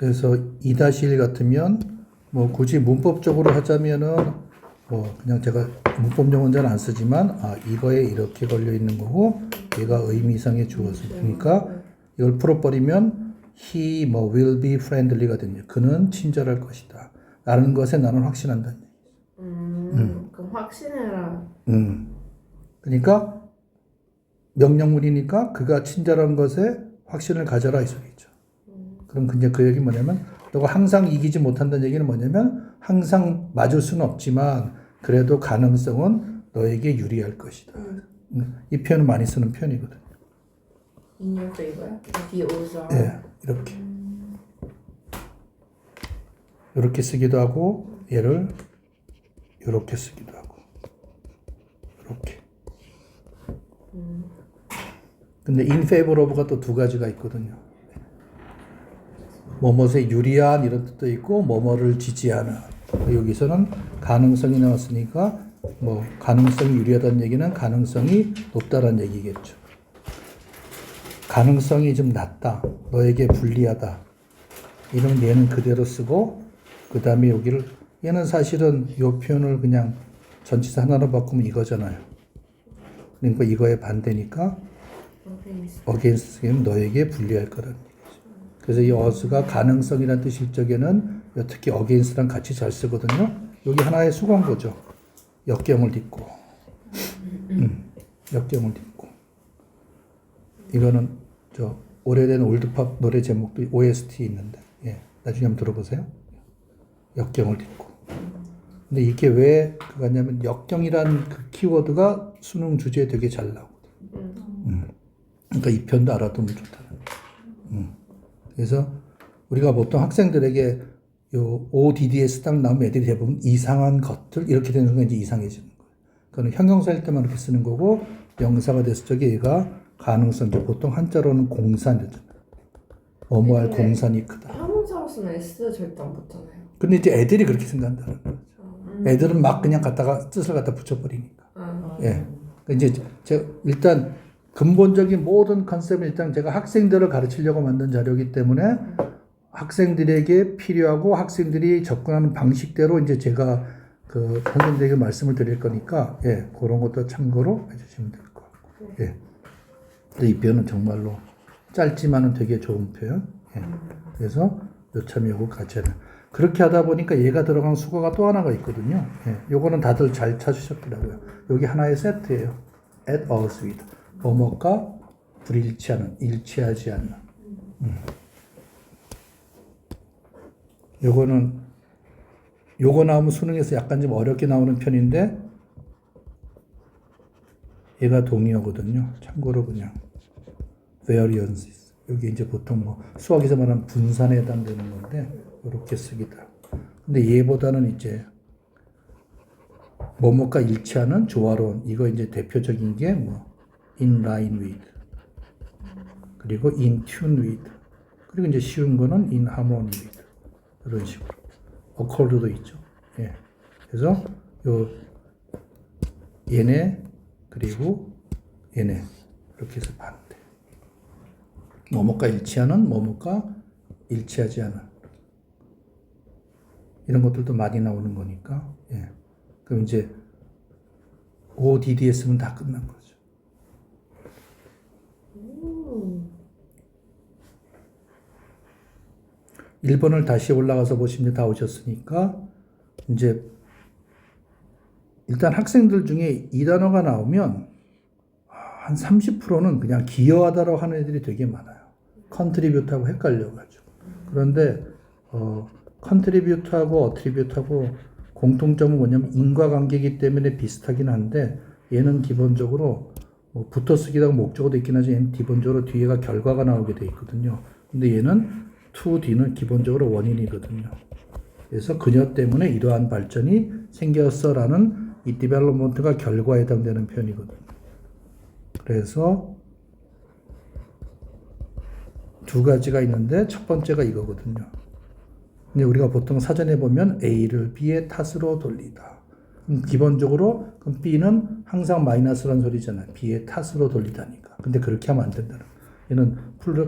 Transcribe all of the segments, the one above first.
그래서 2-1 같으면 뭐 굳이 문법적으로 하자면은 뭐 그냥 제가 문법 용어는 안 쓰지만 이거에 이렇게 걸려 있는 거고 얘가 의미상의 주어서 그러니까 이걸 풀어버리면 he 뭐 will be friendly가 되냐. 그는 친절할 것이다. 라는 것에 나는 확신한다는 얘기. 그럼 확신해라. 그러니까 명령문이니까 그가 친절한 것에 확신을 가져라 이 소리죠. 그럼 이제 그 얘기 뭐냐면 너가 항상 이기지 못한다는 얘기는 뭐냐면 항상 맞을 수는 없지만 그래도 가능성은 너에게 유리할 것이다. 이 표현을 많이 쓰는 표현이거든요. In your favor. The odds are. 예, 이렇게. 이렇게 쓰기도 하고 얘를 이렇게 쓰기도 하고 이렇게. 근데 in favor of가 또 두 가지가 있거든요. 뭐뭐에 유리한 이런 뜻도 있고 뭐뭐를 지지하는. 여기서는 가능성이 나왔으니까 뭐 가능성이 유리하다는 얘기는 가능성이 높다는 얘기겠죠. 가능성이 좀 낮다. 너에게 불리하다. 이런 얘는 그대로 쓰고 그 다음에 여기를 얘는 사실은 이 표현을 그냥 전치사 하나로 바꾸면 이거잖아요. 그러니까 이거의 반대니까 against는 너에게 불리할 거라는 얘기죠. 그래서 이 어스가 가능성이라는 뜻일 적에는 특히 against랑 같이 잘 쓰거든요. 여기 하나의 수공고죠. 역경을 딛고. 역경을 딛고. 이거는 저 오래된 올드팝 노래 제목도 OST 있는데 나중에 한번 들어보세요. 역경을 딛고. 근데 이게 왜 그거냐면 역경이라는 그 키워드가 수능 주제에 되게 잘 나오거든요. 그러니까 이 편도 알아두면 좋다는. 그래서 우리가 보통 학생들에게 요 ODDS 딱 나오면 애들이 대부분 이상한 것들 이렇게 되는 순간 이제 이상해지는 거예요. 그거는 형용사일 때만 이렇게 쓰는 거고 명사가 됐을 적에 얘가 가능성 보통 한자로는 공산이잖아요. 뭐뭐할 공산이 크다. 형용사로 쓰면 S 절대 안 붙잖아요. 근데 이제 애들이 그렇게 생각한다는 거죠. 애들은 막 그냥 갖다가 뜻을 갖다 붙여버리니까. 예. 이제 제가 일단 근본적인 모든 컨셉은 일단 제가 학생들을 가르치려고 만든 자료이기 때문에 학생들에게 필요하고 학생들이 접근하는 방식대로 이제 제가 그 선생님들에게 말씀을 드릴 거니까 그런 것도 참고로 해주시면 될 것 같고. 근데 이 표현은 정말로 짧지만은 되게 좋은 표현. 그래서 요참 요거 같이 하는. 그렇게 하다 보니까 얘가 들어간 수거가 또 하나가 있거든요. 요거는 다들 잘 찾으셨더라고요. 여기 하나의 세트예요. at odds with. 뭐뭐가 불일치하는, 일치하지 않는. 요거 나오면 수능에서 약간 좀 어렵게 나오는 편인데 얘가 동의어거든요. 참고로 그냥 variances. 여기 이제 보통 뭐 수학에서 말하는 분산에 해당되는 건데 이렇게 쓰기도 하고. 근데 얘보다는 이제 뭐뭐가 일치하는 조화로운 이거 이제 대표적인 게 뭐 in line with 그리고 in tune with 그리고 이제 쉬운 거는 in harmony with 이런 식으로 accord도 있죠. 그래서 요 얘네 그리고 얘네 이렇게 해서 반대. 뭐뭐가 일치하는 뭐뭐가 일치하지 않은 이런 것들도 많이 나오는 거니까 그럼 이제 ODDS는 다 끝난 거죠. 1번을 다시 올라가서 보시면 다 오셨으니까 이제 일단 학생들 중에 이 단어가 나오면 한 30%는 그냥 기여하다라고 하는 애들이 되게 많아요. 컨트리뷰트하고 헷갈려가지고. 그런데 컨트리뷰트하고 어트리뷰트하고 공통점은 뭐냐면 인과관계이기 때문에 비슷하긴 한데 얘는 기본적으로 뭐 붙어쓰기다가 목적어도 있긴 하지만 얘는 기본적으로 뒤에가 결과가 나오게 돼 있거든요. 근데 얘는 to D는 기본적으로 원인이거든요. 그래서 그녀 때문에 이러한 발전이 생겼어라는 이 development가 결과에 해당되는 표현이거든요. 그래서 두 가지가 있는데 첫 번째가 이거거든요. 근데 우리가 보통 사전에 보면 A를 B의 탓으로 돌리다. 기본적으로 그럼 B는 항상 마이너스란 소리잖아요. B의 탓으로 돌리다니까. 근데 그렇게 하면 안 된다는. 얘는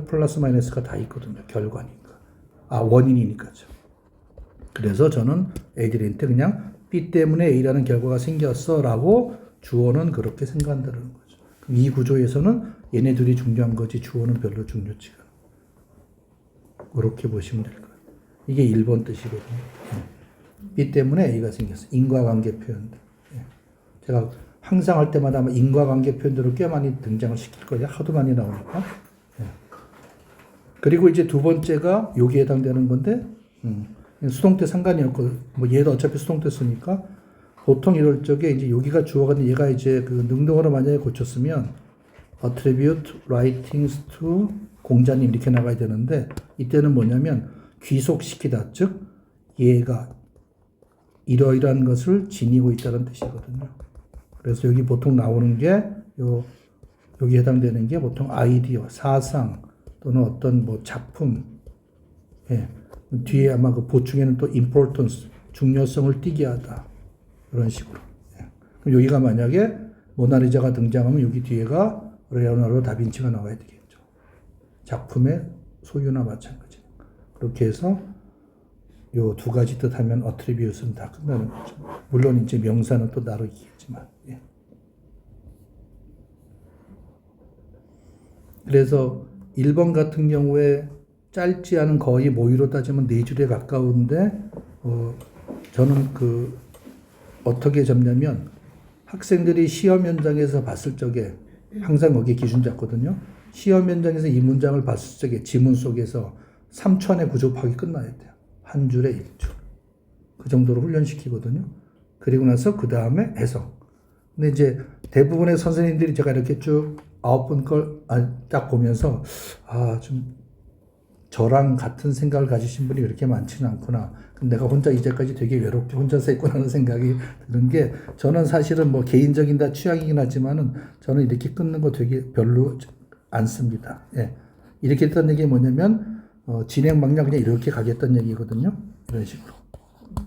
플러스 마이너스가 다 있거든요. 결과니까. 원인이니까죠. 그래서 저는 애들한테 그냥 B 때문에 A라는 결과가 생겼어라고 주어는 그렇게 생각한다는 거죠. 그럼 이 구조에서는 얘네들이 중요한 거지 주어는 별로 중요치가 않아요. 그렇게 보시면 될 거예요. 이게 1번 뜻이거든요. B 때문에 A가 생겼어. 인과관계 표현들. 제가 항상 할 때마다 아마 인과관계 표현들을 꽤 많이 등장을 시킬 거예요. 하도 많이 나오니까. 그리고 이제 두 번째가 여기에 해당되는 건데, 수동태 상관이 없고, 뭐 얘도 어차피 수동태 쓰니까, 보통 이럴 적에 이제 여기가 주어가 얘가 이제 그 능동어로 만약에 고쳤으면, attribute writings to 공자님 이렇게 나가야 되는데, 이때는 뭐냐면, 귀속시키다. 즉, 얘가 이러이러한 것을 지니고 있다는 뜻이거든요. 그래서 여기 보통 나오는 게, 여기 해당되는 게 보통 아이디어, 사상, 또는 어떤 뭐 작품, 뒤에 아마 그 보충에는 또 importance, 중요성을 띠게 하다. 이런 식으로. 그럼 여기가 만약에 모나리자가 등장하면 여기 뒤에가 레오나르도 다빈치가 나와야 되겠죠. 작품의 소유나 마찬가지. 그렇게 해서 요 두 가지 뜻하면 attribute는 다 끝나는 거죠. 물론 이제 명사는 또 나르기겠지만. 그래서 1번 같은 경우에 짧지 않은 거의 모의로 따지면 4줄에 가까운데, 저는 어떻게 잡냐면, 학생들이 시험 현장에서 봤을 적에, 항상 거기에 기준 잡거든요. 시험 현장에서 이 문장을 봤을 적에 지문 속에서 3초 안에 구조파악이 끝나야 돼요. 한 줄에 1줄. 그 정도로 훈련시키거든요. 그리고 나서 그 다음에 해석. 근데 이제 대부분의 선생님들이 제가 이렇게 쭉 9번 걸 딱 보면서, 좀 저랑 같은 생각을 가지신 분이 그렇게 많지는 않구나. 내가 혼자 이제까지 되게 외롭게 혼자서 했구나 하는 생각이 드는 게, 저는 사실은 뭐 개인적인 다 취향이긴 하지만은 저는 이렇게 끊는 거 되게 별로 않습니다. 이렇게 했던 얘기 뭐냐면, 진행 방향 그냥 이렇게 가겠다는 얘기거든요. 이런 식으로.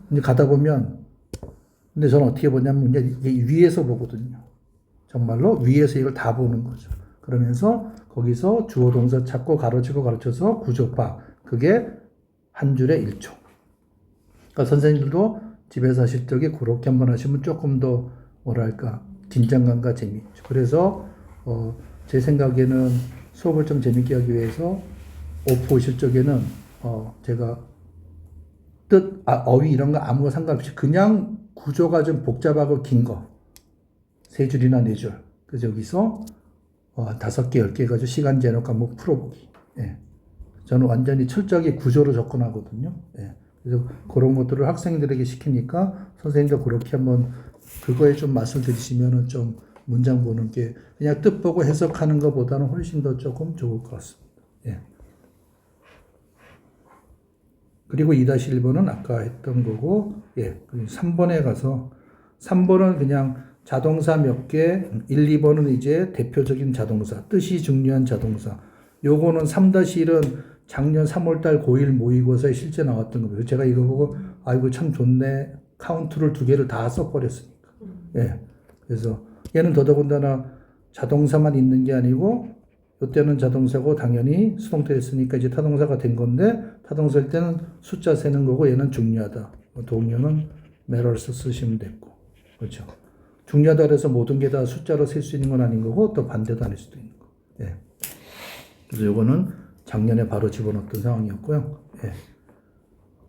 근데 가다 보면, 근데 저는 어떻게 보냐면, 이제 위에서 보거든요. 정말로 위에서 이걸 다 보는 거죠. 그러면서 거기서 주어 동사 찾고 가로치고 가르쳐서 구조파. 그게 한 줄에 1초. 그러니까 선생님들도 집에서 하실 적에 그렇게 한번 하시면 조금 더 뭐랄까 긴장감과 재미. 그래서 제 생각에는 수업을 좀 재밌게 하기 위해서 오프 오실 적에는 제가 뜻, 어휘 이런 거 아무거 상관없이 그냥 구조가 좀 복잡하고 긴 거. 3줄이나 4줄. 그래서 여기서 5개, 10개 가지고 시간 제놓고 한번 풀어보기. 저는 완전히 철저하게 구조로 접근하거든요. 그래서 그런 것들을 학생들에게 시키니까 선생님도 그렇게 한번 그거에 좀 맛을 들이시면은 좀 문장 보는 게 그냥 뜻 보고 해석하는 것보다는 훨씬 더 조금 좋을 것 같습니다. 그리고 2-1번은 아까 했던 거고, 그리고 3번에 가서 3번은 그냥 자동사 몇 개, 1, 2번은 이제 대표적인 자동사, 뜻이 중요한 자동사. 요거는 3-1은 작년 3월달 고1 모의고사에 실제 나왔던 겁니다. 제가 이거 보고, 아이고, 참 좋네. 카운트를 2개를 다 써버렸으니까. 그래서 얘는 더더군다나 자동사만 있는 게 아니고, 이때는 자동사고 당연히 수동태를 쓰니까 이제 타동사가 된 건데, 타동사일 때는 숫자 세는 거고, 얘는 중요하다. 동료는 matters 쓰시면 됐고. 그렇죠. 중요하다 그래서 모든 게 다 숫자로 셀 수 있는 건 아닌 거고 또 반대도 아닐 수도 있는 거. 그래서 요거는 작년에 바로 집어넣었던 상황이었고요.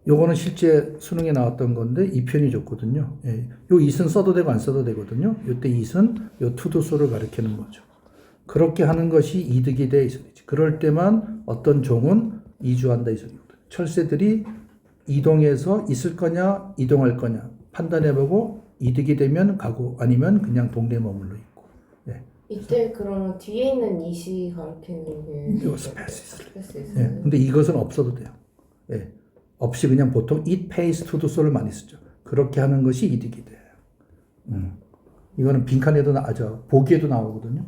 요거는 실제 수능에 나왔던 건데 이 표현이 좋거든요. 요 it은 써도 되고 안 써도 되거든요. 요때 it은 요 투두소를 가리키는 거죠. 그렇게 하는 것이 이득이 돼 있어야지. 그럴 때만 어떤 종은 이주한다 이 소리거든요. 철새들이 이동해서 있을 거냐 이동할 거냐 판단해보고 이득이 되면 가고 아니면 그냥 동네에 머물러 있고. 이때 그러면 뒤에 있는 이시 가르치는 게 스페이스. 있어요. 근데 이것은 없어도 돼요. 없이 그냥 보통 it pays to the so를 많이 쓰죠. 그렇게 하는 것이 이득이 돼요. 이거는 빈칸에도 보기에도 나오거든요.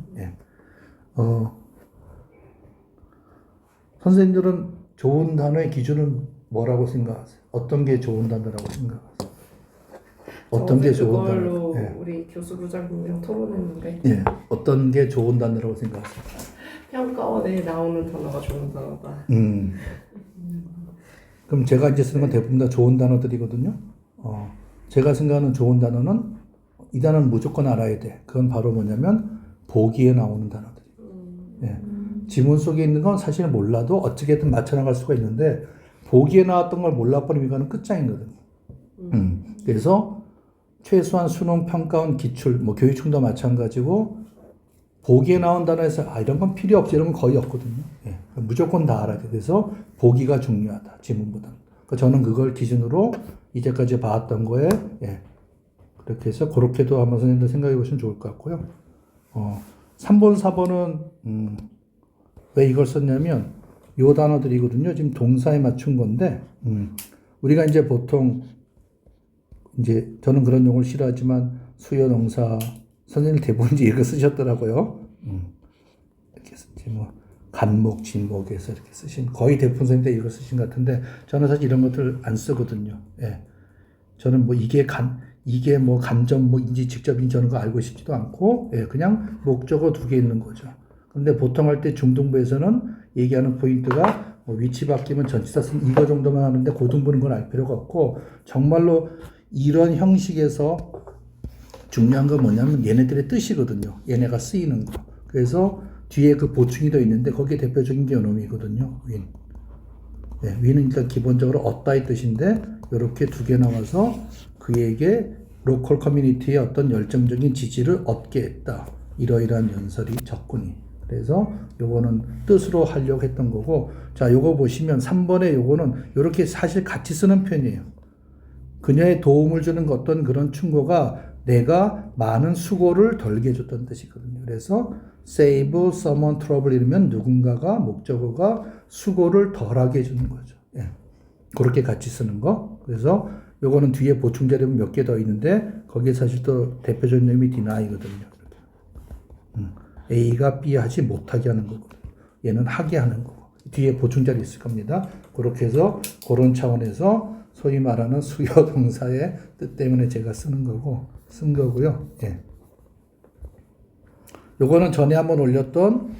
선생님들은 좋은 단어의 기준은 뭐라고 생각하세요? 어떤 게 좋은 단어라고 생각하세요? 어떤 게 좋은 단어? 우리 교수부장님이랑 토론했는데 어떤 게 좋은 단어라고 생각하세요? 평가원에 나오는 단어가 좋은 단어다. 그럼 제가 이제 쓰는 건 대부분 다 좋은 단어들이거든요. 제가 생각하는 좋은 단어는 이 단어는 무조건 알아야 돼. 그건 바로 뭐냐면 보기에 나오는 단어들. 예. 지문 속에 있는 건 사실 몰라도 어떻게든 맞춰나갈 수가 있는데 보기에 나왔던 걸 몰라버리면 이거는 끝장이거든요. 그래서 최소한 수능 평가원 기출, 뭐 교육청도 마찬가지고 보기에 나온 단어에서 이런 건 필요 없지 이런 건 거의 없거든요. 예. 무조건 다 알아야 돼. 그래서 보기가 중요하다. 지문보다는. 저는 그걸 기준으로 이제까지 봐왔던 거에 그렇게 해서 그렇게도 한번 선생님들 생각해 보시면 좋을 것 같고요. 3번, 4번은 왜 이걸 썼냐면 요 단어들이거든요. 지금 동사에 맞춘 건데 우리가 이제 보통 이제 저는 그런 용어를 싫어하지만 수요 동사 선생님 대부분 이제 이렇게 쓰셨더라고요. 이렇게 이제 뭐 간목, 진목에서 이렇게 쓰신 거의 대부분 선생님들 이거 쓰신 것 같은데 저는 사실 이런 것들 안 쓰거든요. 예. 저는 뭐 이게 뭐 간접목인지 직접인지 저는 거 알고 싶지도 않고 그냥 목적어 두 개 있는 거죠. 근데 보통 할 때 중등부에서는 얘기하는 포인트가 뭐 위치 바뀌면 전치사 쓴 이거 정도만 하는데 고등부는 건 알 필요가 없고 정말로 이런 형식에서 중요한 건 뭐냐면 얘네들의 뜻이거든요. 얘네가 쓰이는 거. 그래서 뒤에 그 보충이 더 있는데 거기에 대표적인 게 요놈이거든요. 윈. 윈은 그러니까 기본적으로 얻다의 뜻인데 이렇게 두 개 나와서 그에게 로컬 커뮤니티의 어떤 열정적인 지지를 얻게 했다. 이러이러한 연설이 적군이. 그래서 요거는 뜻으로 하려고 했던 거고 자 요거 보시면 3번에 요거는 요렇게 사실 같이 쓰는 편이에요. 그녀의 도움을 주는 어떤 그런 충고가 내가 많은 수고를 덜게 해줬던 뜻이거든요. 그래서 save someone trouble 이러면 누군가가 목적어가 수고를 덜하게 해주는 거죠. 예. 그렇게 같이 쓰는 거. 그래서 요거는 뒤에 보충 자료는 몇 개 더 있는데 거기에 사실 또 대표적인 의미 deny거든요. A가 B 하지 못하게 하는 거거든요. 얘는 하게 하는 거고. 뒤에 보충 자료 있을 겁니다. 그렇게 해서 그런 차원에서 소위 말하는 수요 동사의 뜻 때문에 제가 쓴 거고요. 예. 요거는 전에 한번 올렸던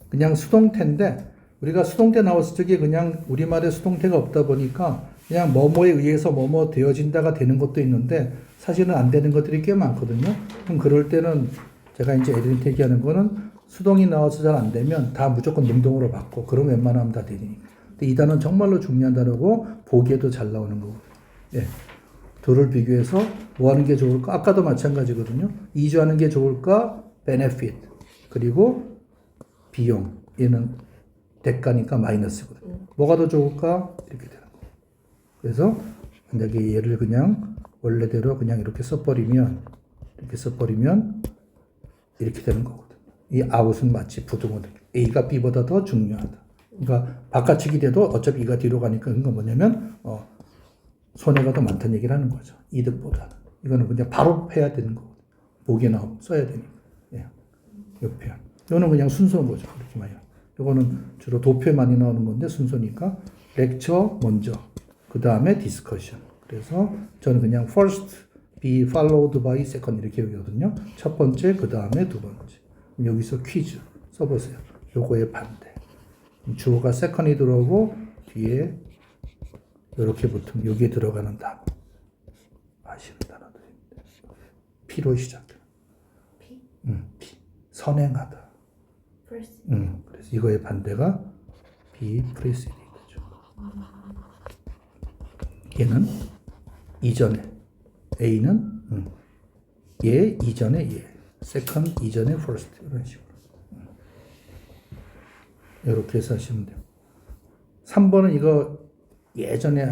그냥 수동태인데 우리가 수동태 나왔을 적에 그냥 우리말에 수동태가 없다 보니까 그냥 뭐뭐에 의해서 뭐뭐 되어진다가 되는 것도 있는데 사실은 안 되는 것들이 꽤 많거든요. 그럼 그럴 때는 제가 이제 애들한테 얘기하는 거는 수동이 나와서 잘 안 되면 다 무조건 능동으로 바꿔. 그럼 웬만하면 다 되니까. 근데 이 단어는 정말로 중요한 단어고 보기에도 잘 나오는 거고. 예. 둘을 비교해서 뭐 하는 게 좋을까? 아까도 마찬가지거든요. 이주하는 게 좋을까? benefit. 그리고 비용. 얘는 대가니까 마이너스거든요. 뭐가 더 좋을까? 이렇게 되는 거. 그래서 만약에 얘를 그냥 원래대로 그냥 이렇게 써버리면 이렇게 되는 거거든요. 이 아웃은 마치 부등호등. A가 B보다 더 중요하다. 그러니까 바깥측이 돼도 어차피 E가 뒤로 가니까 그건 뭐냐면 손해가 더 많다는 얘기를 하는 거죠. 이득보다. 이거는 그냥 바로 해야 되는 거거든요. 보기에 써야 되니까. 예. 요 표현. 이거는 그냥 순서인 거죠. 그렇게 말이야. 이거는 주로 도표에 많이 나오는 건데 순서니까 렉처 먼저, 그 다음에 디스커션. 그래서 저는 그냥 first be followed by second 이렇게 여기거든요. 첫 번째, 그 다음에 두 번째. 여기서 퀴즈 써보세요. 요거의 반대. 주어가 second이 들어오고 뒤에 이렇게 붙으면 여기에 들어가는 단어. 아시는 단어들인데. P로 시작해요. P? P. 선행하다. 그래서 이거의 반대가 be preceding 되죠. 얘는 이전에 A는 얘 이전에 얘 second 이전에 first 이런 식으로 이렇게 해서 하시면 돼요. 3번은 이거 예전에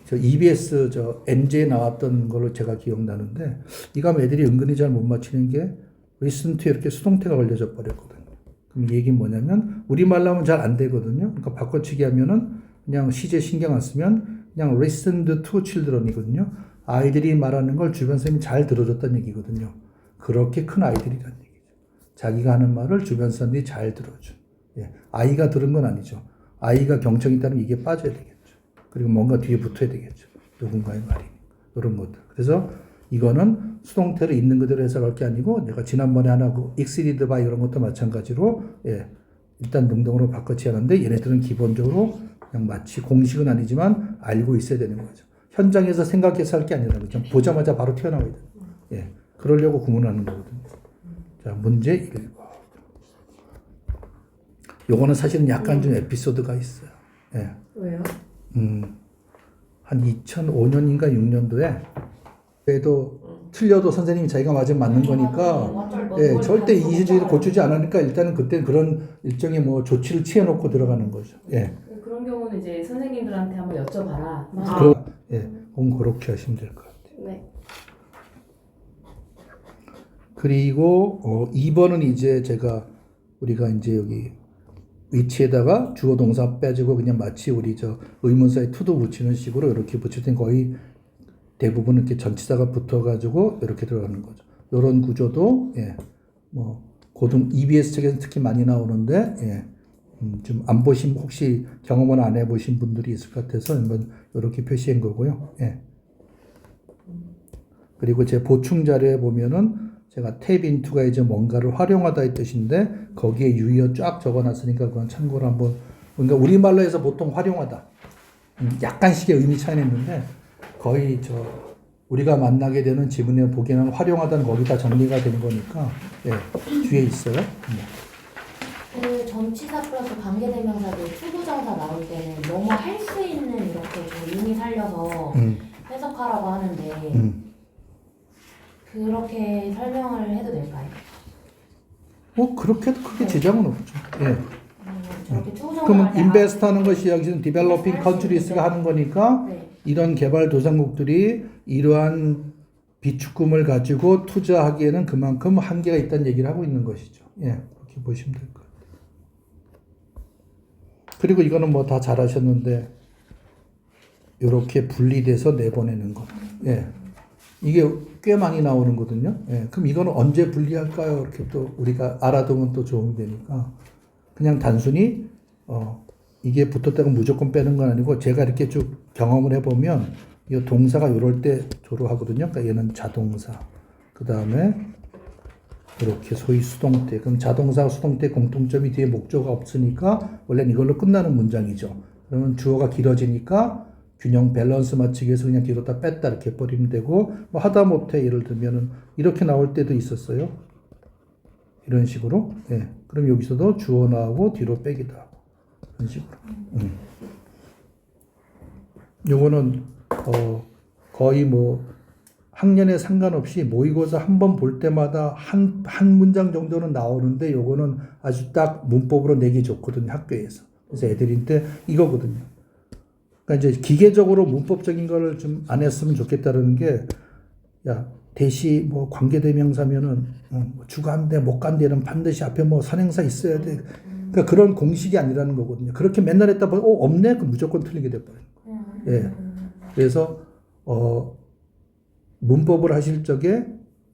저 EBS 저 NJ에 나왔던 걸로 제가 기억나는데 이거 하면 애들이 은근히 잘 못 맞히는 게 listen to 이렇게 수동태가 걸려져 버렸거든요. 그럼 이 얘기는 뭐냐면 우리말로 하면 잘 안 되거든요. 그러니까 바꿔치기 하면은 그냥 시제 신경 안 쓰면 그냥 listened to children이거든요. 아이들이 말하는 걸 주변 사람이 잘 들어줬다는 얘기거든요. 그렇게 큰 아이들이라는 얘기죠. 자기가 하는 말을 주변 사람들이 잘 들어줘. 예. 아이가 들은 건 아니죠. 아이가 경청이 있다면 이게 빠져야 되겠죠. 그리고 뭔가 뒤에 붙어야 되겠죠. 누군가의 말이. 이런 것들. 그래서 이거는 수동태로 있는 그대로 해석할 게 아니고 내가 지난번에 하나 그 exceeded by 이런 것도 마찬가지로 일단 능동으로 바꿔치 하는데 얘네들은 기본적으로 그냥 마치 공식은 아니지만 알고 있어야 되는 거죠. 현장에서 생각해서 할 게 아니라 그냥 보자마자 바로 튀어나와야 돼요. 예. 그러려고 구문하는 거거든요. 자, 문제 1번. 요거는 사실은 약간 좀 에피소드가 있어요. 예. 왜요? 한 2005년인가 6년도에 그래도 틀려도 선생님이 자기가 맞으면 맞는 거니까 예, 절대 이의주의를 고치지 않으니까 일단은 그때 그런 일종의 뭐 조치를 취해놓고 들어가는 거죠. 예. 그런 경우는 이제 선생님들한테 한번 여쭤봐라. 예, 그렇게 하시면 될 것 같아요. 네. 그리고 2번은 이제 우리가 이제 여기 위치에다가 주어 동사 빼주고 그냥 마치 우리 저 의문사에 투도 붙이는 식으로 이렇게 붙일 땐 거의 대부분 이렇게 전치사가 붙어가지고 이렇게 들어가는 거죠. 이런 구조도 예, 뭐 고등 EBS 책에서 특히 많이 나오는데 예, 좀 안 보신 혹시 경험을 안 해보신 분들이 있을 것 같아서 한번 이렇게 표시한 거고요. 예. 그리고 제 보충 자료에 보면은 제가 탭 인투가 이제 뭔가를 활용하다의 뜻인데 거기에 유의어 쫙 적어놨으니까 그건 참고로 한번 그러니까 우리말로 해서 보통 활용하다 약간씩의 의미 차이는 있는데 거의 우리가 만나게 되는 지문에 보기에는 활용하다는 거기다 정리가 되는 거니까 예, 뒤에 있어요. 그 전치사 플러스 관계대명사들 투부정사 나올 때는 너무 할 수 있는 이렇게 좀 의미 살려서 해석하라고 하는데 그렇게 설명을 해도 될까요? 그렇게도 크게 지장은 없죠. 예. 저렇게 투부정사 그러면 인베스트 하는 것이 여기서는 디벨로핑 컨트리스가 하는 거니까 네. 이런 개발도상국들이 이러한 비축금을 가지고 투자하기에는 그만큼 한계가 있다는 얘기를 하고 있는 것이죠. 예, 그렇게 보시면 될 것 같아요. 그리고 이거는 뭐 다 잘하셨는데 이렇게 분리돼서 내보내는 것. 예, 이게 꽤 많이 나오는 거거든요. 예, 그럼 이거는 언제 분리할까요? 이렇게 또 우리가 알아두면 또 도움이 되니까 그냥 단순히 이게 붙었다고 무조건 빼는 건 아니고 제가 이렇게 쭉 경험을 해보면 이 동사가 이럴 때 주로 하거든요. 그러니까 얘는 자동사. 그 다음에 이렇게 소위 수동태. 그럼 자동사, 수동태 공통점이 뒤에 목조가 없으니까 원래는 이걸로 끝나는 문장이죠. 그러면 주어가 길어지니까 균형 밸런스 맞추기 위해서 그냥 뒤로 다 뺐다 이렇게 버리면 되고 뭐 하다못해 예를 들면은 이렇게 나올 때도 있었어요. 이런 식으로. 예. 그럼 여기서도 주어 나오고 뒤로 빼기도 하고 이런 식으로. 요거는 거의 뭐 학년에 상관없이 모의고사 한 번 볼 때마다 한 문장 정도는 나오는데 요거는 아주 딱 문법으로 내기 좋거든요, 학교에서. 그래서 애들한테 이거거든요. 그러니까 이제 기계적으로 문법적인 거를 좀 안 했으면 좋겠다는 게, 야, 대시 뭐 관계대명사면은 주간대, 목간대는 반드시 앞에 뭐 선행사 있어야 돼. 그러니까 그런 공식이 아니라는 거거든요. 그렇게 맨날 했다 보면 없네? 그럼 무조건 틀리게 돼버려요. 예. 그래서 문법을 하실 적에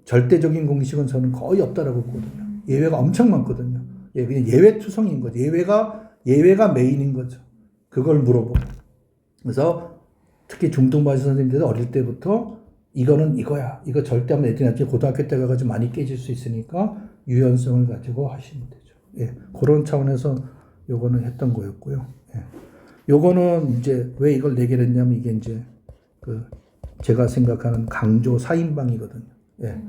절대적인 공식은 저는 거의 없다라고 보거든요. 예외가 엄청 많거든요. 예, 그냥 예외 투성인 거죠. 예외가 메인인 거죠. 그걸 물어보고. 그래서 특히 중등반시 선생님들도 어릴 때부터 이거는 이거야. 이거 절대 하면 애들이 나중에 고등학교 때 가가지고 많이 깨질 수 있으니까 유연성을 가지고 하시면 되죠. 예, 그런 차원에서 요거는 했던 거였고요. 예. 요거는 이제 왜 이걸 내게 했냐면 이게 이제 제가 생각하는 강조 4인방이거든요. 예.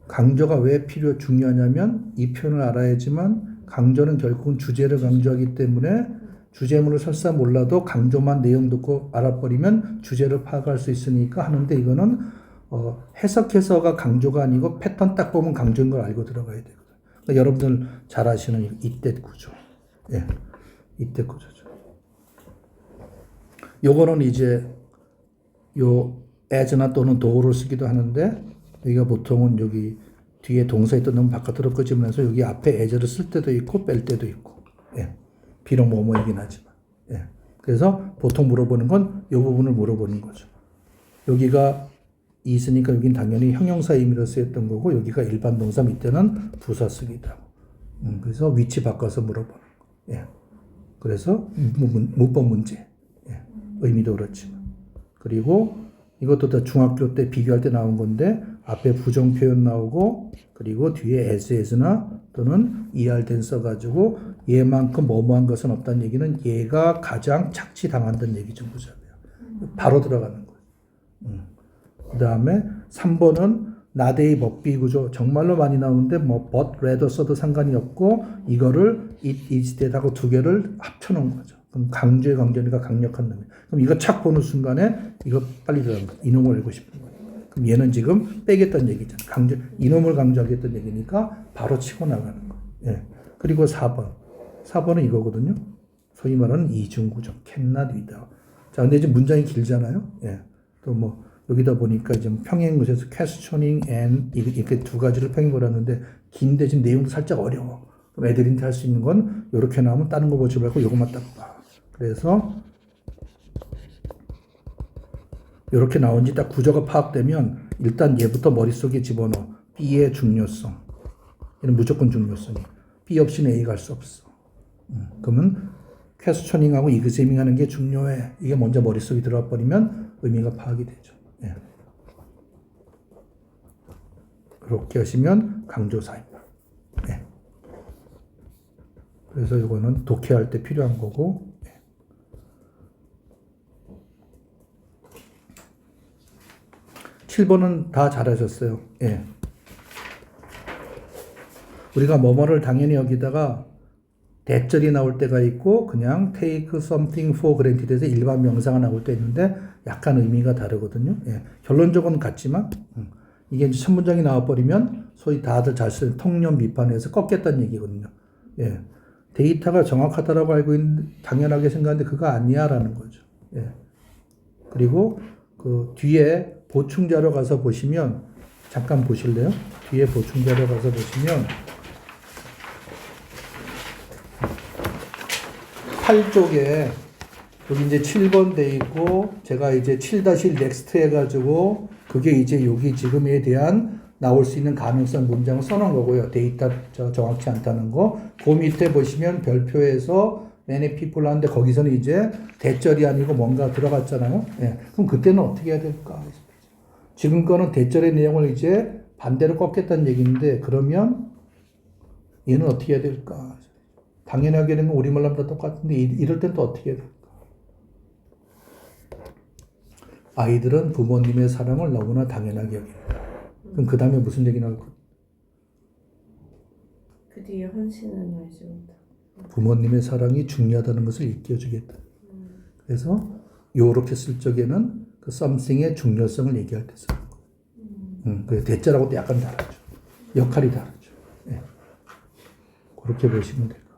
강조가 왜 중요하냐면 이 표현을 알아야지만 강조는 결국은 주제를 강조하기 때문에 주제문을 설사 몰라도 강조만 내용 듣고 알아버리면 주제를 파악할 수 있으니까 하는데 이거는 해석해서가 강조가 아니고 패턴 딱 보면 강조인 걸 알고 들어가야 되거든요. 그러니까 여러분들 잘 아시는 이때 구조. 예. 이때 구조죠. 요거는 이제 요 as나 또는 do를 쓰기도 하는데 여기가 보통은 여기 뒤에 동사에 떠는 바깥으로 끄집으면서 여기 앞에 as를 쓸 때도 있고 뺄 때도 있고 예. 비록 뭐뭐이긴 하지만 예. 그래서 보통 물어보는 건 이 부분을 물어보는 거죠. 여기가 있으니까 여긴 당연히 형용사 의미로 쓰였던 거고 여기가 일반 동사 밑에는 부사 쓰기도 하고 그래서 위치 바꿔서 물어보는 거. 예. 그래서 문법 문제 예. 의미도 그렇지만 그리고 이것도 다 중학교 때 비교할 때 나온 건데 앞에 부정 표현 나오고 그리고 뒤에 as나 또는 ER 써가지고 얘만큼 뭐뭐한 것은 없다는 얘기는 얘가 가장 착취당한다는 얘기 좀 보자고요. 바로 들어가는 거예요. 그 다음에 3번은 나대의 먹비 구조 정말로 많이 나오는데 뭐 but, rather 써도 상관이 없고 이거를 it, is, that 하고 두 개를 합쳐놓은 거죠. 그럼 강조의 강조니까 강력한 놈이에요. 그럼 이거 착 보는 순간에 이거 빨리 들어간 거예요. 이놈을 알고 싶은 거예요. 그럼 얘는 지금 빼겠다는 얘기잖아요. 강조, 이놈을 강조하겠다는 얘기니까 바로 치고 나가는 거예요. 예. 그리고 4번. 4번은 이거거든요. 소위 말하는 이중구조. cannot without. 자, 근데 이제 문장이 길잖아요. 예. 또 뭐, 여기다 보니까 이제 평행구조에서 questioning and 이렇게 두 가지를 평행구라는데 긴데 지금 내용도 살짝 어려워. 그럼 애들한테 할 수 있는 건 이렇게 나오면 다른 거 보지 말고 이것만 딱 봐. 그래서 이렇게 나온지 딱 구조가 파악되면 일단 얘부터 머릿속에 집어넣어. B의 중요성. 얘는 무조건 중요성이야. B 없이는 A 갈 수 없어. 그러면 questioning하고 examining 하는 게 중요해. 이게 먼저 머릿속에 들어와 버리면 의미가 파악이 되죠. 예. 그렇게 하시면 강조사입니다. 예. 그래서 이거는 독해할 때 필요한 거고. 예. (7번은) 다 잘하셨어요. 예. 우리가 뭐뭐를 당연히 여기다가 대절이 나올 때가 있고 그냥 take something for granted에서 일반 명사가 나올 때 있는데 약간 의미가 다르거든요. 예. 결론적으로는 같지만 이게 이제 첫 문장이 나와버리면 소위 다들 잘 쓰는 통념 비판에서 꺾겠다는 얘기거든요. 예. 데이터가 정확하다라고 알고 있는 당연하게 생각하는데 그거 아니야라는 거죠. 예. 그리고 그 뒤에 보충자료 가서 보시면 잠깐 보실래요? 뒤에 보충자료 가서 보시면 8쪽에 여기 이제 7번 돼 있고 제가 이제 7-1 next 해가지고 그게 이제 여기 지금에 대한 나올 수 있는 가능성 문장을 써놓은 거고요. 데이터 정확치 않다는 거. 그 밑에 보시면 별표에서 many people 하는데 거기서는 이제 대절이 아니고 뭔가 들어갔잖아요. 예. 그럼 그때는 어떻게 해야 될까? 지금 거는 대절의 내용을 이제 반대로 꺾겠다는 얘기인데 그러면 얘는 어떻게 해야 될까? 당연하게는 우리말로 다 똑같은데 이럴 땐 또 어떻게 해야 될까? 아이들은 부모님의 사랑을 너무나 당연하게 여긴다. 그럼 그 다음에 무슨 얘기 나올까? 그 뒤에 헌신은 알지 못하고. 부모님의 사랑이 중요하다는 것을 일깨워주겠다. 그래서 요렇게 쓸 적에는 그 something의 중요성을 얘기할 때 쓰는 거. 그 대자라고도 약간 다르죠. 역할이 다르죠. 예. 그렇게 보시면 돼요.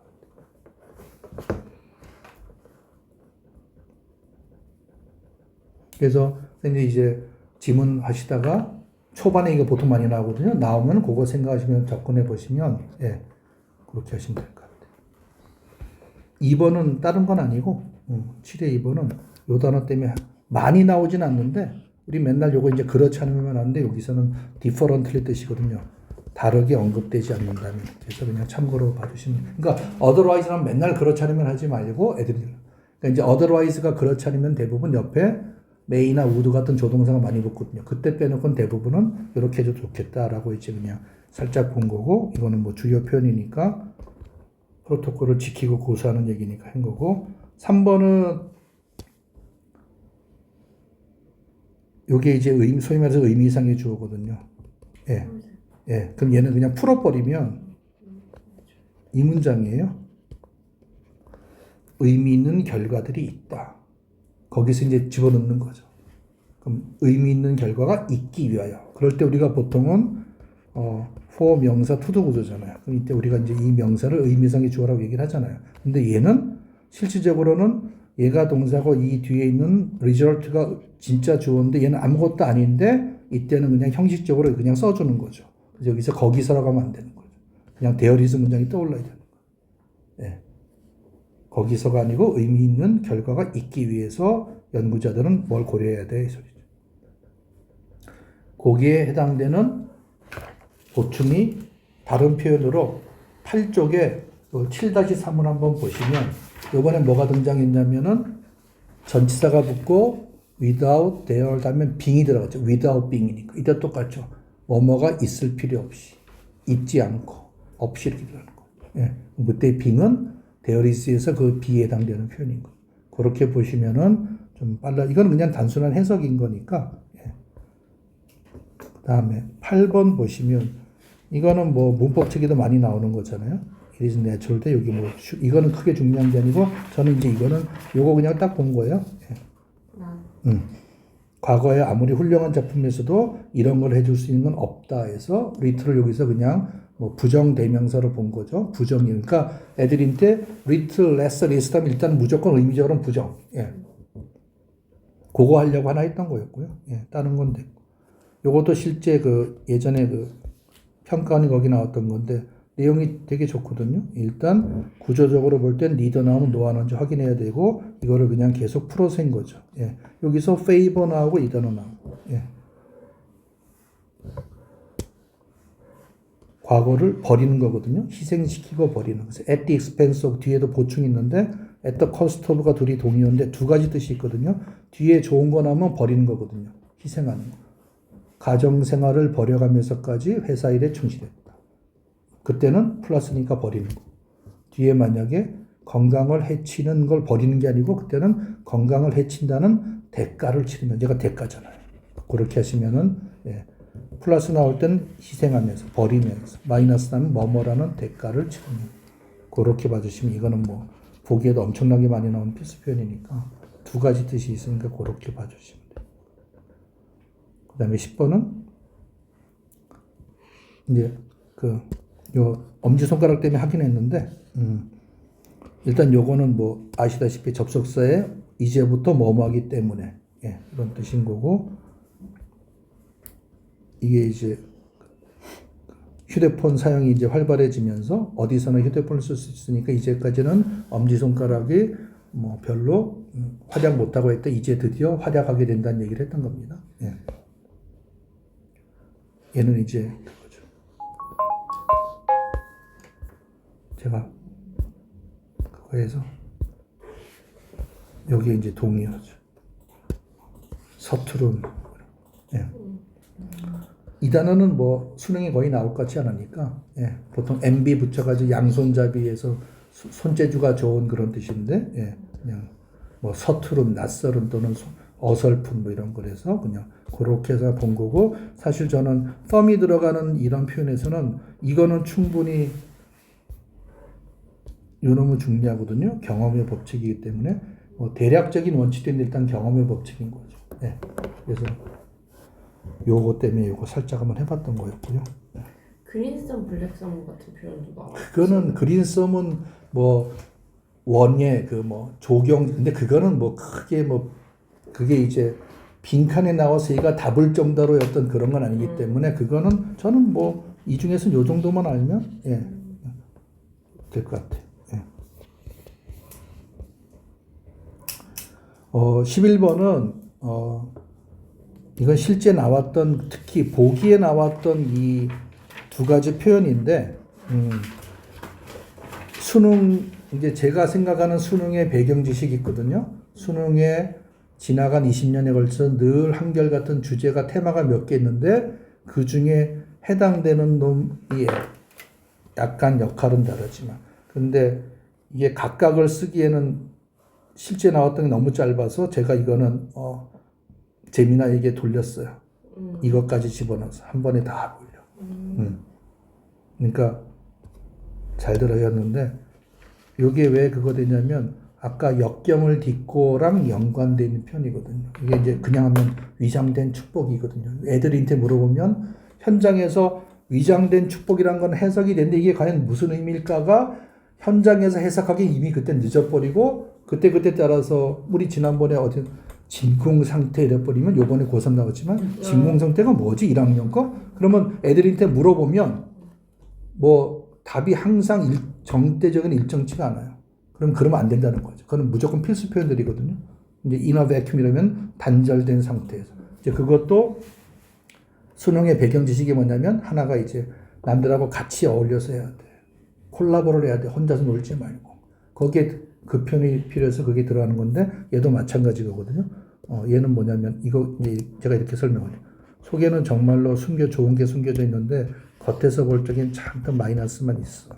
그래서 선생님이 이제 지문하시다가 초반에 이거 보통 많이 나오거든요. 나오면 그거 생각하시면 접근해 보시면 예, 그렇게 하시면 될 것 같아요. 2번은 다른 건 아니고 7의 2번은 요 단어 때문에 많이 나오진 않는데 우리 맨날 요거 이제 그렇지 않으면 하는데 여기서는 differently 뜻이거든요. 다르게 언급되지 않는다면 그래서 그냥 참고로 봐주시면 그러니까 otherwise는 맨날 그렇지 않으면 하지 말고 애들이 그러니까 이제 otherwise가 그렇지 않으면 대부분 옆에 may나 would 같은 조동사가 많이 붙거든요. 그때 빼놓고는 대부분은 이렇게 해도 좋겠다라고 이제 그냥 살짝 본 거고 이거는 뭐 주요 표현이니까 프로토콜을 지키고 고수하는 얘기니까 한 거고 3번은 요게 이제 소위 말해서 의미상의 주어거든요. 예. 예. 그럼 얘는 그냥 풀어버리면 이 문장이에요. 의미 있는 결과들이 있다. 거기서 이제 집어넣는 거죠. 그럼 의미 있는 결과가 있기 위하여. 그럴 때 우리가 보통은 for 명사 투두 구조잖아요. 그럼 이때 우리가 이제 이 명사를 의미상의 주어라고 얘기를 하잖아요. 근데 얘는 실질적으로는 얘가 동사고 이 뒤에 있는 result가 진짜 주어인데 얘는 아무것도 아닌데 이때는 그냥 형식적으로 그냥 써주는 거죠. 그래서 여기서 거기서라고 하면 안 되는 거죠. 그냥 데어리즈 문장이 떠올라야 되는 거예요. 예. 거기서가 아니고 의미 있는 결과가 있기 위해서 연구자들은 뭘 고려해야 돼? 이 소리죠. 거기에 해당되는 보충이 다른 표현으로 8쪽에 7-3을 한번 보시면 이번에 뭐가 등장했냐면은 전치사가 붙고 without there 다음에 being이 들어갔죠. without being이니까. 이때 똑같죠. 뭐뭐가 있을 필요 없이, 있지 않고, 없이 이렇게 들어가는 거예요. 예. 그때 being은 there is에서 그 be에 해당되는 표현인 거예요. 그렇게 보시면은 좀 빨라. 이건 그냥 단순한 해석인 거니까. 예. 그 다음에 8번 보시면 이거는 뭐 문법책에도 많이 나오는 거잖아요. It is natural 때 여기 뭐 이거는 크게 중요한 게 아니고 저는 이제 이거는 요거 그냥 딱 본 거예요. 예. 과거에 아무리 훌륭한 작품에서도 이런 걸 해줄 수 있는 건 없다 해서 리틀을 여기서 그냥 뭐 부정 대명사로 본 거죠. 부정이. 그러니까 애들한테 리틀, 레스, 리스 하면 일단 무조건 의미적으로는 부정. 예. 그거 하려고 하나 했던 거였고요. 예. 다른 건 됐고. 요것도 실제 그 예전에 그 평가원이 거기 나왔던 건데 내용이 되게 좋거든요. 일단 구조적으로 볼 땐 니더 나오면 노 하는지 확인해야 되고 이거를 그냥 계속 풀어서 한 거죠. 예. 여기서 favor 나오고 이더는 나오고. 예. 과거를 버리는 거거든요. 희생시키고 버리는. 그래서 at the expense of 뒤에도 보충이 있는데 at the cost of가 둘이 동의어인데 두 가지 뜻이 있거든요. 뒤에 좋은 거 나오면 버리는 거거든요. 희생하는 거. 가정생활을 버려가면서까지 회사 일에 충실했다. 그때는 플러스니까 버리는 거. 뒤에 만약에 건강을 해치는 걸 버리는 게 아니고 그때는 건강을 해친다는 대가를 치르면 얘가 대가잖아요. 그렇게 하시면은 예. 플러스 나올 땐 희생하면서 버리면서 마이너스 나면 뭐뭐라는 대가를 치르면 그렇게 봐주시면 이거는 뭐 보기에도 엄청나게 많이 나오는 필수 표현이니까 두 가지 뜻이 있으니까 그렇게 봐주시면 돼요. 그 다음에 10번은 이제 요 엄지손가락 때문에 하긴 했는데 일단 요거는 뭐 아시다시피 접속사에 이제부터 뭐뭐 하기 때문에 예, 이런 뜻인 거고 이게 이제 휴대폰 사용이 이제 활발해지면서 어디서나 휴대폰을 쓸 수 있으니까 이제까지는 엄지손가락이 뭐 별로 활약 못하고 했다. 이제 드디어 활약하게 된다는 얘기를 했던 겁니다. 예. 얘는 이제 그거죠. 제가 그거에서 여기에 이제 동의어죠. 서투른. 예. 이 단어는 뭐 수능에 거의 나올 것 같지 않으니까 예, 보통 MB 붙여가지고 양손잡이에서 손재주가 좋은 그런 뜻인데 예, 그냥 뭐 서투른, 낯설은 또는 어설픈 뭐 이런 거라서 그냥 그렇게 해서 본 거고 사실 저는 썸이 들어가는 이런 표현에서는 이거는 충분히 요놈은 중요하거든요. 경험의 법칙이기 때문에 뭐 대략적인 원칙은 일단 경험의 법칙인 거죠. 예, 그래서 요거 때문에 요거 살짝 한번 해봤던 거였고요. 그린썸, 블랙썸 같은 표현도 나와요. 그거는 그린썸은 뭐 원예 그 뭐 조경 근데 그거는 뭐 크게 뭐 그게 이제 빈칸에 나와서 얘가 답을 정도로의 어떤 그런 건 아니기 때문에 그거는 저는 뭐 이 중에서 요 정도만 알면 예, 될 것 같아요. 예. 11번은 이건 실제 나왔던 특히 보기에 나왔던 이 두 가지 표현인데 수능 이제 제가 생각하는 수능의 배경 지식이 있거든요. 수능에 지나간 20년에 걸쳐 늘 한결같은 주제가 테마가 몇 개 있는데 그 중에 해당되는 놈이 약간 역할은 다르지만 근데 이게 각각을 쓰기에는 실제 나왔던 게 너무 짧아서 제가 이거는 재미나에게 돌렸어요. 이것까지 집어넣어서 한 번에 다 보려고. 그러니까 잘 들으셨는데 이게 왜 그거 되냐면 아까 역경을 딛고랑 연관되어 있는 편이거든요. 이게 이제 그냥 하면 위장된 축복이거든요. 애들한테 물어보면 현장에서 위장된 축복이란 건 해석이 되는데 이게 과연 무슨 의미일까가 현장에서 해석하기 이미 그때 늦어버리고 그때 따라서 우리 지난번에 어디 진공 상태 이래버리면 요번에 고3 나왔지만 진공 상태가 뭐지 1학년 거? 그러면 애들한테 물어보면 뭐 답이 항상 정대적인 일정치가 않아요. 그러면 안 된다는 거죠. 그건 무조건 필수 표현들이거든요. 이제 inner vacuum이라면 단절된 상태에서 이제 그것도 수능의 배경 지식이 뭐냐면 하나가 이제 남들하고 같이 어울려서 해야 돼. 콜라보를 해야 돼. 혼자서 놀지 말고. 거기에 그 표현이 필요해서 그게 들어가는 건데 얘도 마찬가지거든요. 얘는 뭐냐면 이거 이제 제가 이렇게 설명을 해요. 속에는 정말로 좋은 게 숨겨져 있는데 겉에서 볼 적엔 잠깐 마이너스만 있어.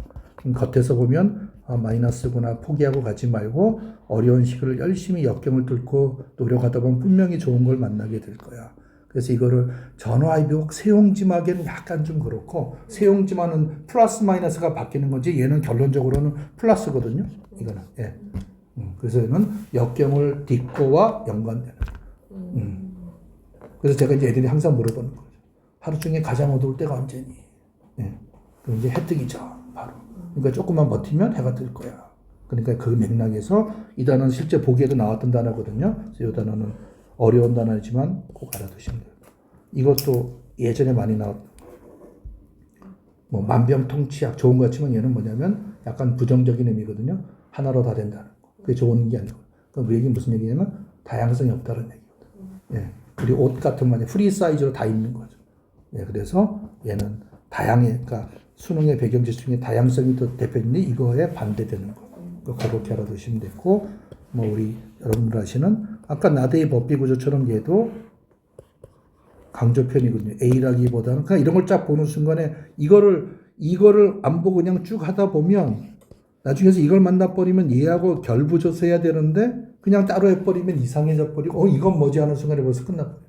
겉에서 보면 마이너스구나 포기하고 가지 말고 어려운 시기를 열심히 역경을 뚫고 노력하다 보면 분명히 좋은 걸 만나게 될 거야. 그래서 이거를 전화위복 세용지마계는 약간 좀 그렇고 세용지마는 플러스 마이너스가 바뀌는 거지 얘는 결론적으로는 플러스거든요. 이거는 예. 그래서 얘는 역경을 딛고와 연관되는. 그래서 제가 이제 애들이 항상 물어보는 거죠. 하루 중에 가장 어두울 때가 언제니? 예. 그럼 이제 해 뜨기죠. 바로. 그러니까 조금만 버티면 해가 뜰 거야. 그러니까 그 맥락에서 이 단어는 실제 보기에도 나왔던 단어거든요. 그래서 이 단어는 어려운 단어이지만 꼭 알아두시면 돼요. 이것도 예전에 많이 나왔던 뭐 만병통치약 좋은 것 같지만 얘는 뭐냐면 약간 부정적인 의미거든요. 하나로 다 된다는 거. 그게 좋은 게 아니고. 그럼 그 얘기 무슨 얘기냐면 다양성이 없다는 얘기거든. 예. 그리고 옷 같은 거 프리 사이즈로 다 입는 거죠. 예. 그래서 얘는 그러니까 수능의 배경 지수 중에 다양성이 또 대표인데 이거에 반대되는 거. 그렇게 알아두시면 되고 뭐 우리 여러분들 아시는 아까 나대의 법비 구조처럼 얘도 강조편이거든요. A라기보다는 그냥 이런 걸 쫙 보는 순간에 이거를 안 보고 그냥 쭉 하다 보면 나중에서 이걸 만나버리면 얘하고 결부져서 해야 되는데 그냥 따로 해버리면 이상해져 버리고 이건 뭐지 하는 순간에 벌써 끝나버려요.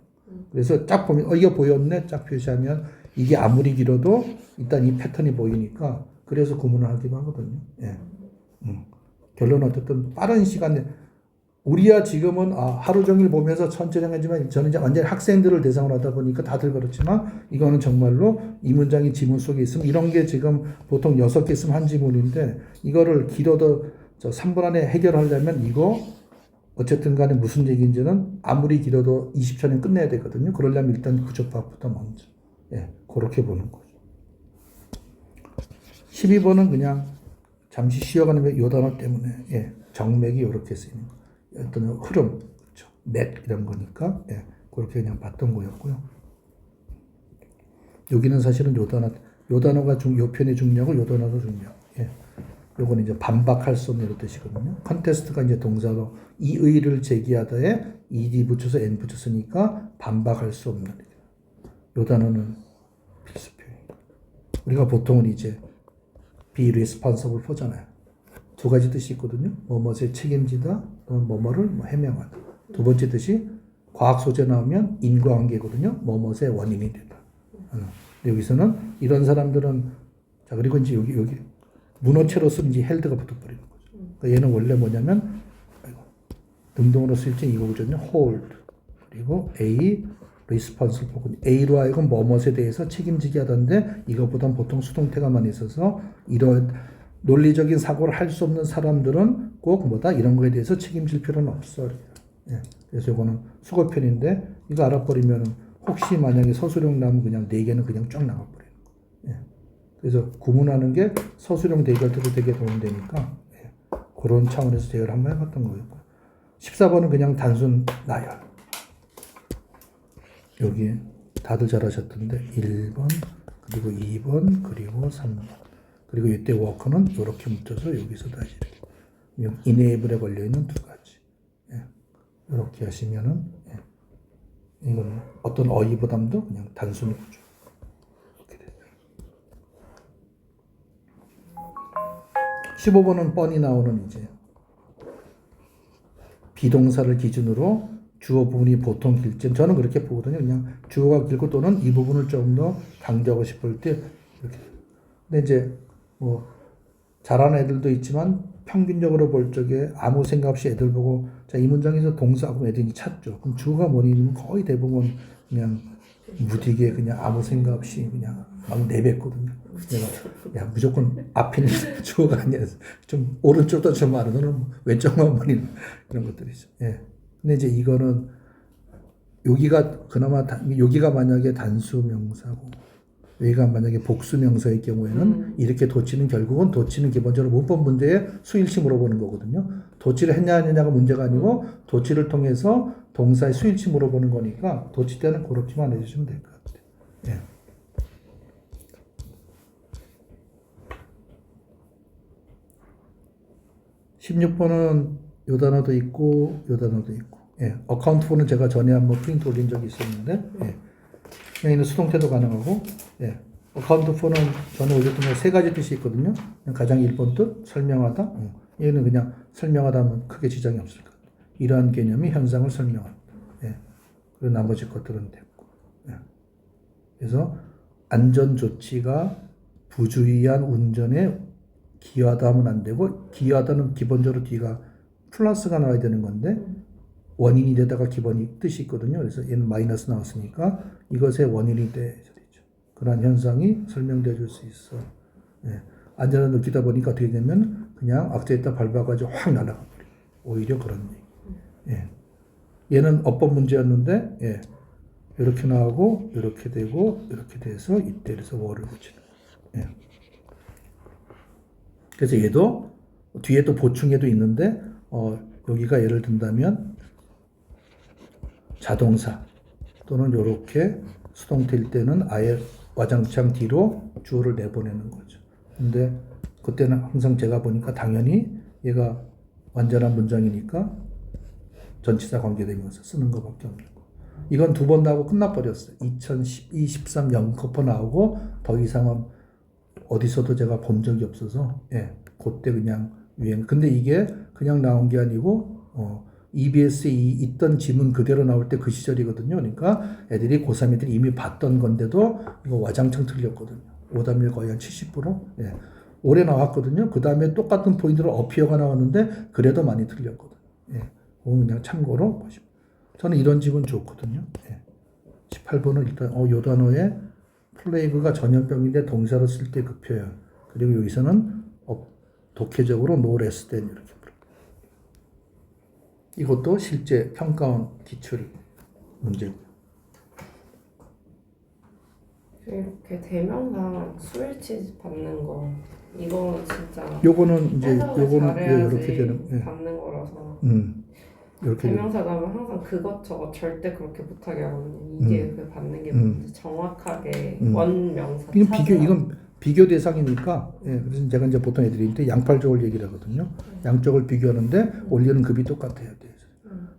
그래서 쫙 보면 이게 보였네 쫙 표시하면 이게 아무리 길어도 일단 이 패턴이 보이니까 그래서 구분을 하기도 하거든요. 예. 결론은 어쨌든 빠른 시간에 우리야 지금은 하루 종일 보면서 천천히 하지만 저는 이제 완전히 학생들을 대상으로 하다 보니까 다들 그렇지만 이거는 정말로 이 문장이 지문 속에 있으면 이런 게 지금 보통 6개 있으면 한 지문인데 이거를 길어도 3분 안에 해결하려면 이거 어쨌든 간에 무슨 얘기인지는 아무리 길어도 20초는 끝내야 되거든요. 그러려면 일단 구조파부터 먼저 그렇게 보는 거죠. 12번은 그냥 잠시 쉬어가는 요 단어 때문에 정맥이 이렇게 쓰이는 거. 어떤 흐름, 그렇죠. 맥 이런 거니까 그렇게 그냥 봤던 거였고요. 여기는 사실은 요 단어가 요 편이 중요하고 요 단어도 중요하고 요거는 이제 반박할 수 없는 이런 뜻이거든요. 컨테스트가 이제 동사로 이의를 제기하다에 ed 붙여서 n 붙였으니까 반박할 수 없는 요 단어는 필수표예요. 우리가 보통은 이제 be responsible for잖아요. 두 가지 뜻이 있거든요. 뭐뭐에 책임지다 또는 뭐뭐를 해명하다. 두 번째 뜻이 과학 소재 나오면 인과관계거든요. 뭐뭐의 원인이 되다. 여기서는 이런 사람들은 자 그리고 이제 여기 문어체로서 이제 헬드가 붙어버리는 거죠. 그러니까 얘는 원래 뭐냐면 능동으로 쓸 때 이거거든요. hold 그리고 A responsible A로 하여금 뭐뭐에 대해서 책임지게 하던데 이것보단 보통 수동태가 많이 있어서 이런 논리적인 사고를 할 수 없는 사람들은 꼭 이런 거에 대해서 책임질 필요는 없어. 그래서 이거는 수거편인데 이거 알아버리면 혹시 만약에 서술형 나오면 그냥 4개는 그냥 쫙 나가버리는 거. 그래서 구분하는 게 서술형 대결 때도 되게 도움되니까 그런 차원에서 대결 한번 해봤던 거였고 14번은 그냥 단순 나열. 여기 다들 잘하셨던데 1번 그리고 2번 그리고 3번 그리고 이때 워크는 이렇게 묻혀서 여기서 다시 이렇게 이네이블에 걸려있는 두 가지 이렇게 하시면은 이건 어떤 어휘 부담도 그냥 단순히 구조 이렇게 돼요. 15번은 뻔히 나오는 이제 비동사를 기준으로 주어 부분이 보통 길지 저는 그렇게 보거든요. 그냥 주어가 길고 또는 이 부분을 좀 더 강조하고 싶을 때 이렇게. 근데 이제 잘하는 애들도 있지만 평균적으로 볼 적에 아무 생각 없이 애들 보고 자 이 문장에서 동사하고 애들이 찾죠. 그럼 주어가 뭐니 거의 대부분 그냥 무디게 그냥 아무 생각 없이 그냥 막 내뱉거든요. 내가 무조건 앞에 있는 주어가 아니라 좀 오른쪽도 좀 많은 너는 왼쪽만 버리는 그런 것들이죠. 근데 이제 이거는 여기가 만약에 단수 명사고 여기가 만약에 복수 명사의 경우에는 이렇게 도치는 결국은 도치는 기본적으로 문법 문제에 수일치 물어보는 거거든요. 도치를 했냐 안 했냐가 문제가 아니고 도치를 통해서 동사의 수일치 물어보는 거니까 도치 때는 그렇게만 해주시면 될 것 같아요. 16번은 요 단어도 있고 요 단어도 있고 어카운트 4는 제가 전에 한번 프린트 올린 적이 있었는데 여기는 수동태도 가능하고, 예. account for는 전에 올렸던 거 세 가지 뜻이 있거든요. 가장 1번 뜻, 설명하다. 얘는 그냥 설명하다 하면 크게 지장이 없을 것 같아요. 이러한 개념이 현상을 설명한다. 예. 그리고 나머지 것들은 됐고. 예. 그래서 안전조치가 부주의한 운전에 기여하다 하면 안 되고, 기여하다는 기본적으로 뒤가 플러스가 나와야 되는 건데, 원인이 되다가 기본이 뜻이 있거든요. 그래서 얘는 마이너스 나왔으니까 이것의 원인이 돼. 그러한 현상이 설명되어 줄 수 있어. 예. 안전을 느끼다 보니까 어떻게 되면 그냥 악재에다 밟아가지고 확 날아가 버려. 오히려 그런 얘기. 예. 얘는 어법 문제였는데, 예. 이렇게 나오고, 이렇게 되고, 이렇게 돼서 이때 그래서 월을 붙이는 거예요. 예. 그래서 얘도 뒤에 또 보충에도 있는데, 여기가 예를 든다면 자동사 또는 이렇게 수동태일 때는 아예 와장창 뒤로 주어를 내보내는 거죠. 근데 그때는 항상 제가 보니까 당연히 얘가 완전한 문장이니까 전치사 관계대명사 쓰는 것밖에 없는 거. 이건 두 번 나오고 끝나버렸어요. 2012, 13 영커퍼 나오고 더 이상은 어디서도 제가 본 적이 없어서, 예, 그때 그냥 유행. 근데 이게 그냥 나온 게 아니고, EBS에 있던 지문 그대로 나올 때 그 시절이거든요. 그러니까 애들이 고3 애들이 이미 봤던 건데도 이거 와장창 틀렸거든요. 오답률 거의 한 70%? 예. 올해 나왔거든요. 그 다음에 똑같은 포인트로 어피어가 나왔는데 그래도 많이 틀렸거든요. 예. 그건 그냥 참고로 보시면. 저는 이런 집은 좋거든요. 예. 18번은 일단, 요 단어에 플레이그가 전염병인데 동사로 쓸 때 그 표현. 그리고 여기서는 독해적으로 no less than 이렇게. 이것도 실제 평가원 기출 문제고요. 이렇게 대명사 수일치 받는 거 이거 진짜 요거는 이제 해석을 요거는 잘해야지 이렇게 되는, 예. 받는 거라서 이렇게 대명사 나오면 항상 그것저것 절대 그렇게 못하게 하거든요. 이게 그 받는 게 뭔지 정확하게 원명사 이건 비교 대상이니까, 예. 그래서 제가 이제 보통 애들한테 양팔족을 얘기를 하거든요. 양쪽을 비교하는데 올리는 급이 똑같아야 돼요.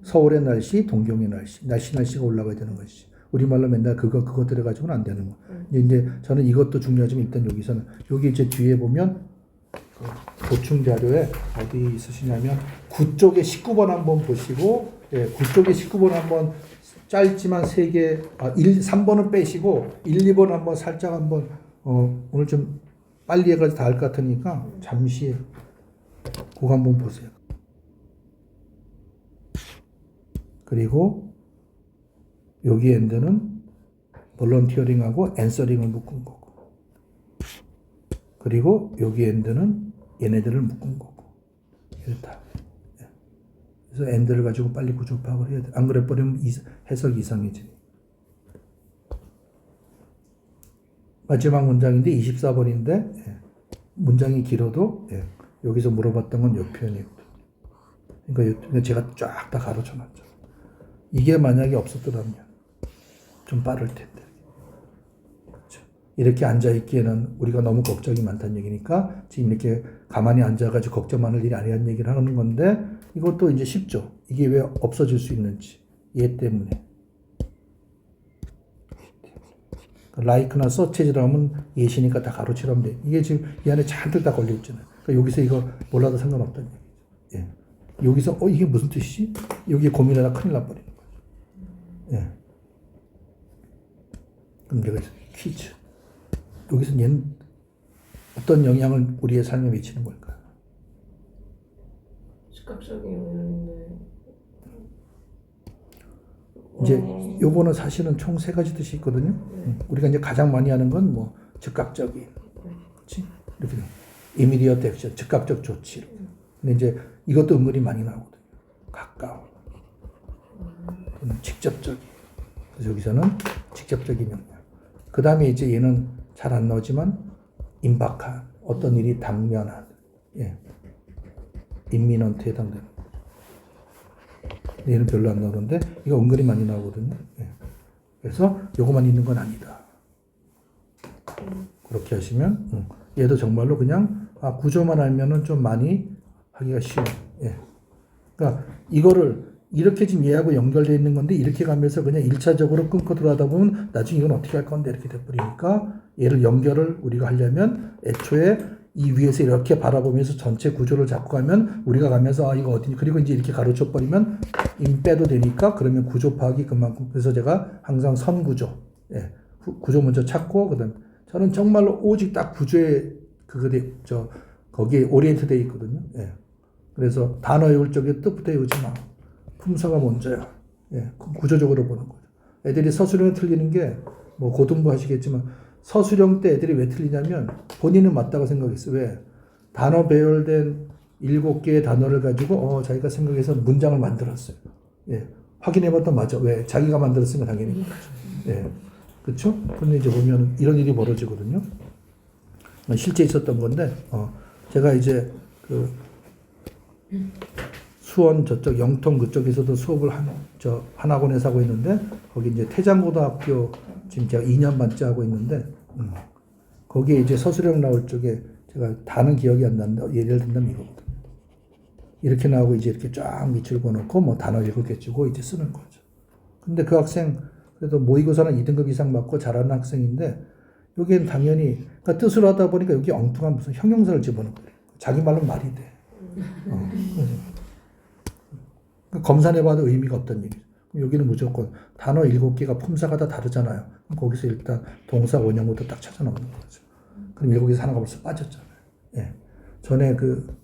서울의 날씨, 동경의 날씨가 올라가야 되는 것이지. 우리말로 맨날 그거 들어가지고는 안 되는 거. 이제 저는 이것도 중요하지만 일단 여기서는 여기 이제 뒤에 보면 그 보충 자료에 어디 있으시냐면 9쪽에 19번 한번 보시고, 예, 9쪽에 19번 한번 짧지만 3개, 3번은 빼시고 1, 2번 한번 살짝 한번 오늘 좀 빨리 해가지고 다 할 것 같으니까 잠시 그거 한번 보세요. 그리고 여기 엔드는 볼런티어링하고 앤서링을 묶은 거고, 그리고 여기 엔드는 얘네들을 묶은 거고, 이렇다. 그래서 엔드를 가지고 빨리 구조 파악을 해야 돼. 안 그래 버리면 해석 이상해지니. 마지막 문장인데 24번인데, 예. 문장이 길어도, 예. 여기서 물어봤던 건 이 표현이거든. 그러니까 제가 쫙 다 가로쳐 놨죠. 이게 만약에 없었더라면 좀 빠를 텐데. 그렇죠. 이렇게 앉아있기에는 우리가 너무 걱정이 많다는 얘기니까 지금 이렇게 가만히 앉아가지고 걱정 많을 일이 아니라는 얘기를 하는 건데, 이것도 이제 쉽죠. 이게 왜 없어질 수 있는지. 얘 때문에. 라이크나 서치지라 하면 예시니까 다 가로치라면 돼. 이게 지금 이 안에 잔뜩 다 걸려있잖아요. 그러니까 여기서 이거 몰라도 상관없다는 얘기죠. 예. 여기서 이게 무슨 뜻이지? 여기에 고민하다 큰일 나버리는 거죠. 예. 그럼 내가 퀴즈. 여기서 얘는 어떤 영향을 우리의 삶에 미치는 걸까? 즉각적인 영향인데 이제 요거는 사실은 총 3가지 뜻이 있거든요. 우리가 이제 가장 많이 하는 건 뭐 즉각적인, 그렇지? 이렇게 immediate action, 즉각적 조치. 근데 이제 이것도 은근히 많이 나오거든요. 가까운, 또는 직접적인. 그래서 여기서는 직접적인 영향. 그 다음에 이제 얘는 잘 안 나오지만 임박한, 어떤 일이 당면한, 예, imminent에 해당되는. 얘는 별로 안 나오는데 이거 은근히 많이 나오거든요. 예. 그래서 요거만 있는 건 아니다. 그렇게 하시면 얘도 정말로 그냥 구조만 알면은 좀 많이 하기가 쉬워. 예. 그러니까 이거를 이렇게 지금 얘하고 연결되어 있는 건데 이렇게 가면서 그냥 1차적으로 끊고 들어가다 보면 나중에 이건 어떻게 할 건데 이렇게 돼버리니까 얘를 연결을 우리가 하려면 애초에 이 위에서 이렇게 바라보면서 전체 구조를 잡고 가면 우리가 가면서 아 이거 어디니 그리고 이제 이렇게 가로쳐 버리면 임 빼도 되니까 그러면 구조 파악이 그만큼 그래서 제가 항상 선 구조 구조 먼저 찾고 그다음 저는 정말로 오직 딱 구조에 거기에 오리엔트 돼 있거든요. 그래서 단어 외울 적에 뜻부터 외우지 마. 품사가 먼저야. 구조적으로 보는 거죠. 애들이 서술형에 틀리는 게 뭐 고등부 하시겠지만 서술형 때 애들이 왜 틀리냐면 본인은 맞다고 생각했어. 왜? 단어 배열된 7개의 단어를 가지고 자기가 생각해서 문장을 만들었어요. 확인해봤더니 맞아. 왜? 자기가 만들었으니까 당연히. 그렇죠? 근데 이제 보면 이런 일이 벌어지거든요. 실제 있었던 건데 제가 이제 그 수원 저쪽 영통 그쪽에서도 수업을 한 학원에서 하고 있는데 거기 이제 태장고등학교 지금 제가 2년 반째 하고 있는데 거기에 이제 서술형 나올 쪽에 제가 다는 기억이 안 나는데 예를 든다면 이거거든요. 이렇게 나오고 이제 이렇게 쫙 밑줄 그어놓고 뭐 단어 7개 주고 이제 쓰는 거죠. 근데 그 학생 그래도 모의고사는 2등급 이상 맞고 잘하는 학생인데 여기엔 당연히 그러니까 뜻으로 하다 보니까 여기 엉뚱한 무슨 형용사를 집어넣는 거예요. 자기 말로 말이 돼. 검산해봐도 의미가 없다는 얘기죠. 여기는 무조건 단어 7개가 품사가 다 다르잖아요. 거기서 일단 동사 원형부터 딱 찾아 넣는 거죠. 그럼 7개에서 하나가 벌써 빠졌잖아요. 전에 그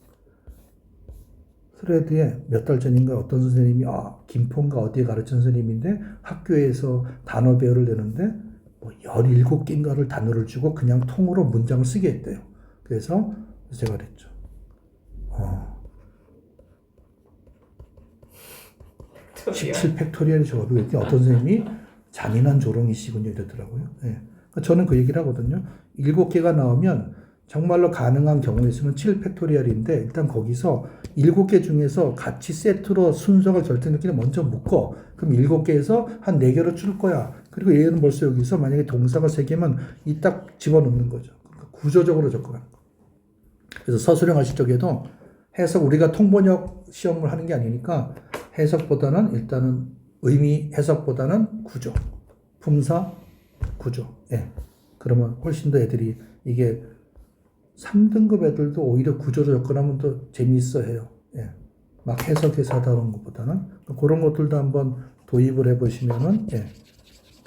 스레드에 몇 달 전인가 어떤 선생님이 김포인가 어디에 가르치는 선생님인데 학교에서 단어 배열을 내는데 뭐 17개인가를 단어를 주고 그냥 통으로 문장을 쓰게 했대요. 그래서 제가 그랬죠. 17 팩토리얼이 저도 어떤 선생님이 잔인한 조롱이시군요 이러더라고요. 그러니까 저는 그 얘기를 하거든요. 7개가 나오면 정말로 가능한 경우에서는 7 팩토리얼인데 일단 거기서 7개 중에서 같이 세트로 순서가 결정되기는 먼저 묶어. 그럼 7개에서 한 4개로 줄 거야. 그리고 얘는 벌써 여기서 만약에 동사가 3개면 이 딱 집어넣는 거죠. 그러니까 구조적으로 접근하는 거. 그래서 서술형 하실 적에도 해석 우리가 통번역 시험을 하는 게 아니니까 해석보다는 일단은 의미 해석보다는 구조, 품사, 구조. 그러면 훨씬 더 애들이 이게 3등급 애들도 오히려 구조로 접근하면 더 재미있어 해요. 막 해석해서 하다 그런 것보다는 그런 것들도 한번 도입을 해보시면은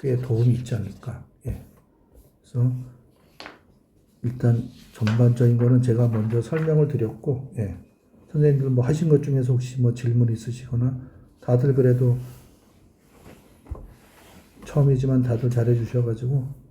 꽤 도움이 있지 않을까. 그래서 일단 전반적인 거는 제가 먼저 설명을 드렸고, 선생님들 뭐 하신 것 중에서 혹시 뭐 질문 있으시거나 다들 그래도 처음이지만 다들 잘해 주셔가지고